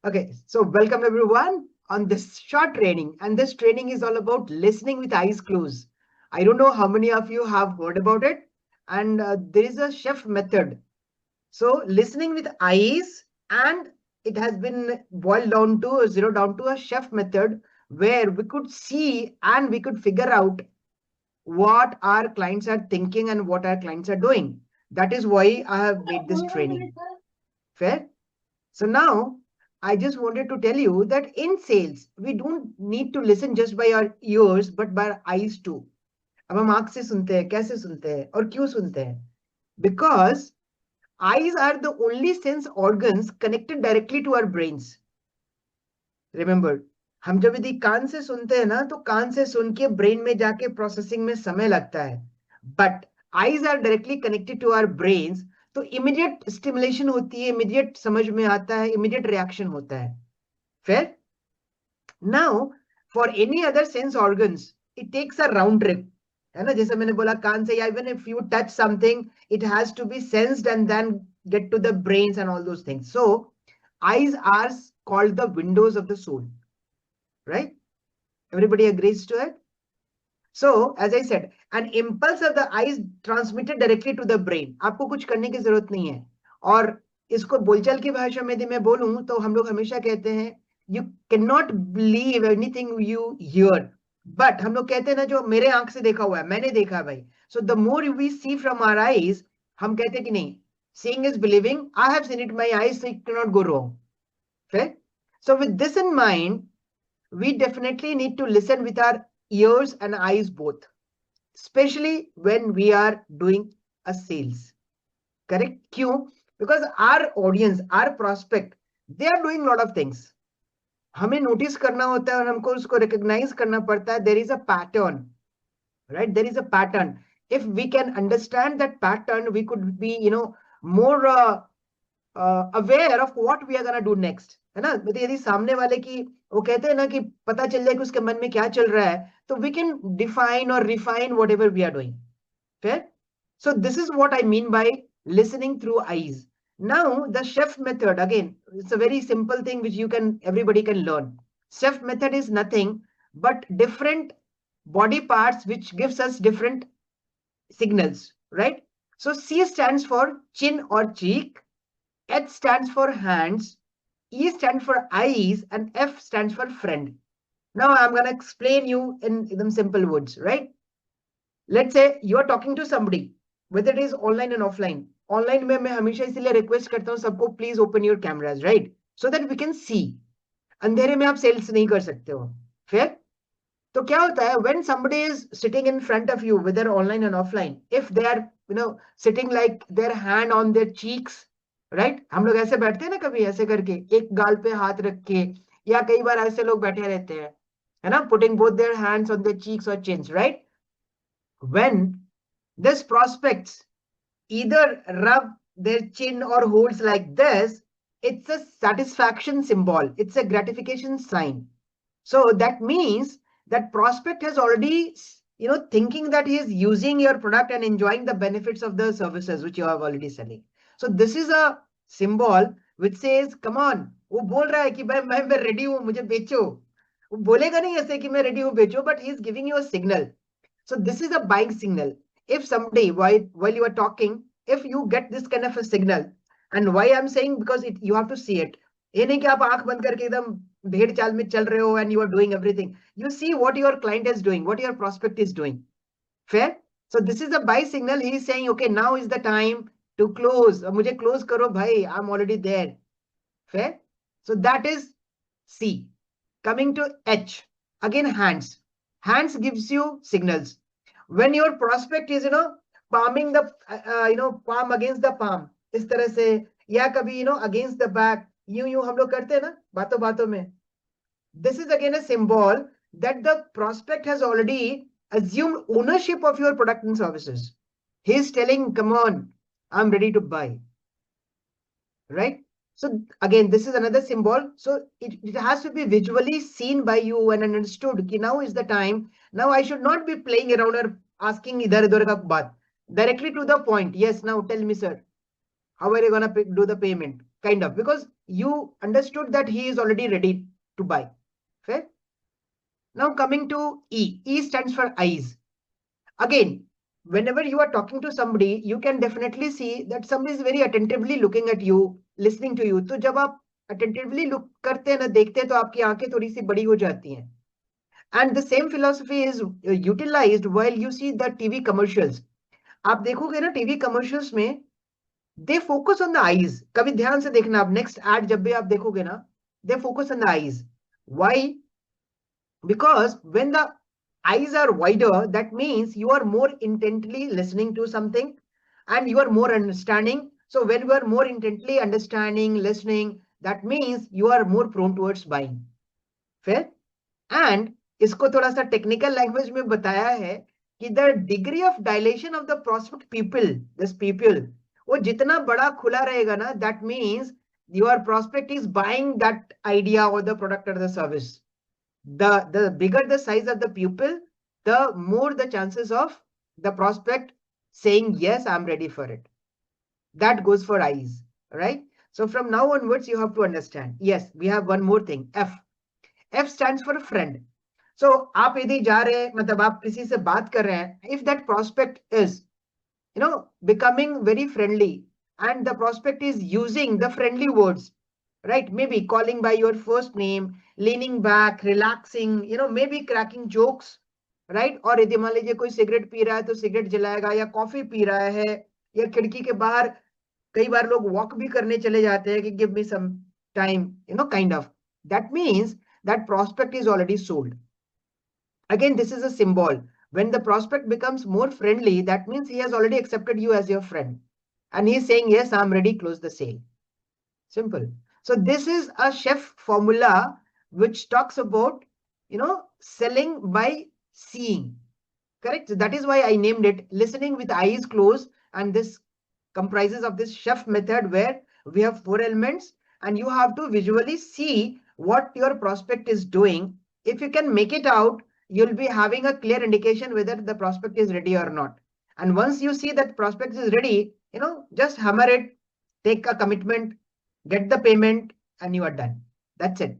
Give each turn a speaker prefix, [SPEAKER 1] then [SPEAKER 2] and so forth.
[SPEAKER 1] Okay, so welcome everyone on this short training. And this training is all about listening with eyes closed. I don't know how many of you have heard about it. And there is a chef method. So listening with eyes, and it has been boiled down to zero down to a chef method where we could see and we could figure out what our clients are thinking and what our clients are doing. That is why I have made this training. Fair? So now I just wanted to tell you that in sales, we don't need to listen just by our ears, but by our eyes too. अब हम आंख से सुनते हैं, कैसे सुनते हैं और क्यों सुनते हैं? Because eyes are the only sense organs connected directly to our brains. Remember, हम जब यदि कान से सुनते हैं ना, तो कान से सुन के ब्रेन में जाके प्रोसेसिंग में समय लगता है. But eyes are directly connected to our brains. तो इमीडिएट स्टिमुलेशन होती है, इमीडिएट समझ में आता है, इमीडिएट रिएक्शन होता है. Fair? Now, for any other sense organs, it takes a round trip. है ना, जैसे मैंने बोला कान से, even if you touch something, it has to be sensed and then get to the brains and all those things. So, eyes are called the windows of the soul. Right? Everybody agrees to it? So, as I said, an impulse of the eyes transmitted directly to the brain. आपको कुछ करने की जरूरत नहीं है. और इसको बोलचाल की भाषा में यदि मैं बोलूं तो हम लोग हमेशा कहते हैं you cannot believe anything you hear. But हम लोग कहते हैं ना, जो मेरे आंख से देखा हुआ है, मैंने देखा भाई. So the more we see from our eyes, हम कहते हैं कि नहीं, seeing is believing. I have seen it in my eyes, so it cannot go wrong. Okay? So with this in mind, we definitely need to listen with our ears and eyes both, especially when we are doing a sales. Correct? Q, because our audience, our prospect, they are doing a lot of things. हमें notice करना होता है और हमको उसको recognize करना पड़ता है. There is a pattern, right? There is a pattern. If we can understand that pattern, we could be, more aware of what we are gonna do next. है ना? यदि सामने वाले की वो कहते हैं ना कि पता चल जाए कि उसके मन में क्या चल रहा है, तो we can define or refine whatever we are doing. Fair? So this is what I mean by listening through eyes. Now the chef method, again, it's a very simple thing which everybody can learn. Chef method is nothing but different body parts which gives us different signals, right? So C stands for chin or cheek, H stands for hands, E stands for eyes, and F stands for friend. Now I'm going to explain you in them simple words, right? Let's say you're talking to somebody, whether it is online and offline. Online में मैं हमेशा इसीलिए request करता हूँ सबको, please open your cameras, right? So that we can see. अंधेरे में आप sales नहीं कर सकते हो. Fair? तो क्या होता है, when somebody is sitting in front of you, whether online and offline, if they are, sitting like their hand on their cheeks, right? हम लोग ऐसे बैठते हैं ना, कभी ऐसे करके एक गाल पे हाथ रख के, या कई बार ऐसे लोग बैठे रहते हैं, है ना, putting both their hands on their cheeks or chins, right? When this prospects either rub their chin or holds like this, it's a satisfaction symbol. It's a gratification sign. So that means that prospect has already, thinking that he is using your product and enjoying the benefits of the services which you have already selling. So this is a symbol which says, come on, वो बोल रहा है कि भाई मैं ready हूँ, मुझे बेचो. वो बोलेगा नहीं ऐसे कि मैं ready हूँ बेचो, but he is giving you a signal. So this is a buying signal. If someday while you are talking, if you get this kind of a signal, and why I'm saying, because you have to see it. ये नहीं कि आप आंख बंद करके एकदम भेड़ चाल में चल रहे हो and you are doing everything. You see what your client is doing, what your prospect is doing. Fair? So this is a buy signal. He is saying, okay, now is the time to close. मुझे close करो भाई, I'm already there. Fair? So that is C. Coming to H, again hands. Hands gives you signals. When your prospect is, palming the, palm against the palm, इस तरह से, या कभी, against the back, यूं हम लोग करते हैं ना बातों बातों में. This is again a symbol that the prospect has already assumed ownership of your product and services. He is telling, come on, I'm ready to buy. Right? So again, this is another symbol. So it has to be visually seen by you and understood. Ki now is the time. Now I should not be playing around or asking idhar udhar ka baat. Directly to the point. Yes, now tell me, sir, how are you going to do the payment? kind of, because you understood that he is already ready to buy. Fair? Now coming to E. E stands for eyes. Again, whenever you are talking to somebody, you can definitely see that somebody is very attentively looking at you, listening to you. तो जब आप attentively look करते हैं ना, देखते हैं, तो आपकी आंखें थोड़ी सी बड़ी हो जाती हैं. And the same philosophy is utilized while you see the TV commercials. आप देखोगे ना टीवी commercials में, they focus on the eyes. कभी ध्यान से देखना, आप next ad जब भी आप देखोगे ना, they focus on the eyes. Why? Because when the eyes are wider, that means you are more intently listening to something and you are more understanding. So when you are more intently understanding, listening, that means you are more prone towards buying. Fair? And इसको थोड़ा सा technical language में बताया है कि the degree of dilation of the prospect people, this people, वो जितना बड़ा खुला रहेगा ना, that means your prospect is buying that idea और द प्रोडक्ट और the service. The bigger the size of the pupil, the more the chances of the prospect saying, yes, I'm ready for it. That goes for eyes, right? So from now onwards, you have to understand. Yes, we have one more thing, F. F stands for friend. So आप यदि जा रहे हैं, मतलब आप किसी से बात कर रहे हैं, if that prospect is, becoming very friendly and the prospect is using the friendly words, right? Maybe calling by your first name, leaning back, relaxing, maybe cracking jokes, right? और यदि मान लीजिए कोई सिगरेट पी रहा है तो cigarette जलाएगा, या coffee P रहा है, या खिड़की के बाहर कई बार लोग वॉक भी करने चले जाते हैं कि give me some time, kind of. That means that prospect is already sold. Again, this is a symbol. When the prospect becomes more friendly, that means he has already accepted you as your friend. And he's saying, yes, I'm ready, close the sale. Simple. So this is a chef formula which talks about, selling by seeing. Correct? So that is why I named it listening with eyes closed. And this comprises of this chef method where we have 4 elements and you have to visually see what your prospect is doing. If you can make it out, you'll be having a clear indication whether the prospect is ready or not. And once you see that prospect is ready, just hammer it, take a commitment, get the payment, and you are done. That's it.